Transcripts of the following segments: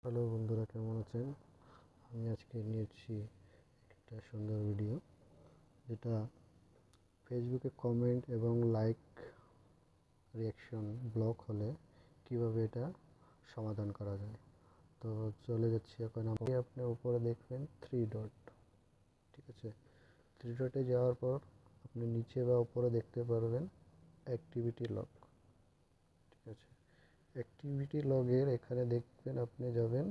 Hello বন্ধুরা, কেমন আছেন? আমি আজকে নিয়েছি একটা সুন্দর ভিডিও, যেটা ফেসবুকে কমেন্ট এবং লাইক রিয়াকশন ব্লক হলে কিভাবে এটা সমাধান করা যায়। তো চলে যাচ্ছি এখন। আপনি উপরে দেখবেন থ্রি ডট, ঠিক আছে? থ্রি ডটে যাওয়ার পর আপনি নিচে বা উপরে দেখতে পারবেন অ্যাক্টিভিটি লগ, ঠিক আছে? অ্যাক্টিভিটি লগের এখানে দেখবেন, আপনি যাবেন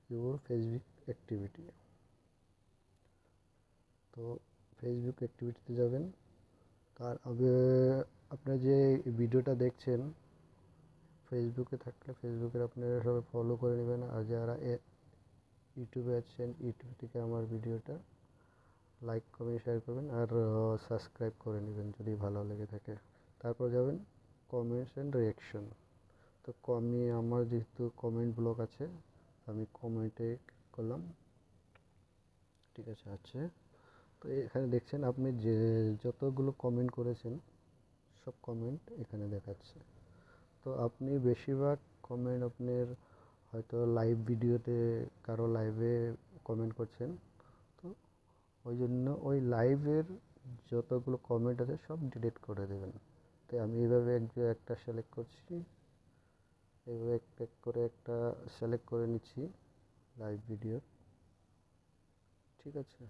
ইউর ফেসবুক অ্যাক্টিভিটি। তো ফেসবুক অ্যাক্টিভিটিতে যাবেন। তার আগে আপনার যে ভিডিওটা দেখছেন, ফেসবুকে থাকলে ফেসবুকের আপনারা সবাই ফলো করে নেবেন, আর যারা ইউটিউবে আছেন ইউটিউব থেকে আমার ভিডিওটা লাইক কমেন্ট শেয়ার করবেন, আর সাবস্ক্রাইব করে নেবেন যদি ভালো লেগে থাকে। তারপর যাবেন কমেন্টস অ্যান্ড রিয়াকশন। তো আমার যেহেতু কমেন্ট ব্লক আছে, আমি কমেন্টে করলাম, ঠিক আছে। তো এখানে দেখছেন আপনি যে যতগুলো কমেন্ট করেছেন সব কমেন্ট এখানে দেখাচ্ছে। তো আপনি বেশিরভাগ কমেন্ট আপনার হয়তো লাইভ ভিডিওতে কারো লাইভে কমেন্ট করছেন, তো ওই জন্য ওই লাইভের যতগুলো কমেন্ট আছে সব ডিলিট করে দেবেন। তাই আমি এইভাবে একটা সিলেক্ট করছি, এইভাবে এক করে একটা সিলেক্ট করে নিচ্ছি লাইভ ভিডিও, ঠিক আছে?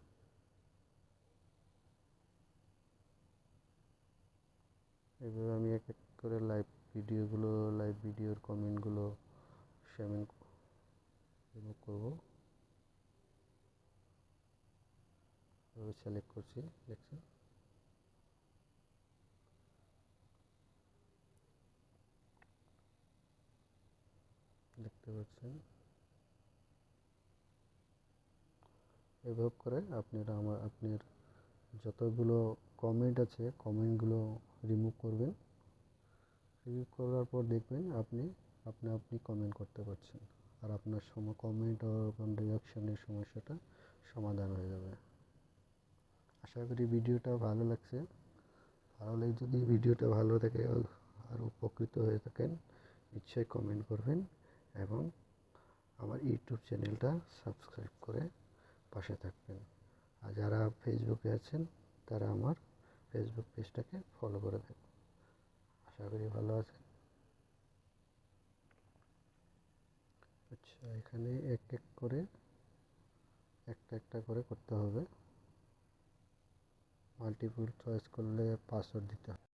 এইভাবে আমি এক এক করে লাইভ ভিডিওর কমেন্টগুলো রিমুভ করবো। সিলেক্ট করছি, দেখছেন? দেখতে পাচ্ছেন? এভাবে করে আপনার যতগুলো কমেন্ট আছে কমেন্টগুলো রিমুভ করবেন। রিমুভ করার পর দেখবেন আপনি কমেন্ট করতে পারছেন, আর আপনার কমেন্ট ও রিয়াকশনের সমস্যাটা সমাধান হয়ে যাবে। আশা করি ভিডিওটা ভালো লাগছে। যদি ভিডিওটা ভালো থাকে আর উপকৃত হয়ে থাকেন, নিশ্চয়ই কমেন্ট করবেন এবং আমার ইউটিউব চ্যানেলটা সাবস্ক্রাইব করে পাশে থাকবেন। আর যারা ফেসবুকে আছেন তারা আমার ফেসবুক পেজটাকে ফলো করে দেবেন। আশা করি ভালো আছেন। আচ্ছা, এখানে একটা করে করতে হবে। মাল্টিপল চয়েস করলে পাসওয়ার্ড দিতে হবে।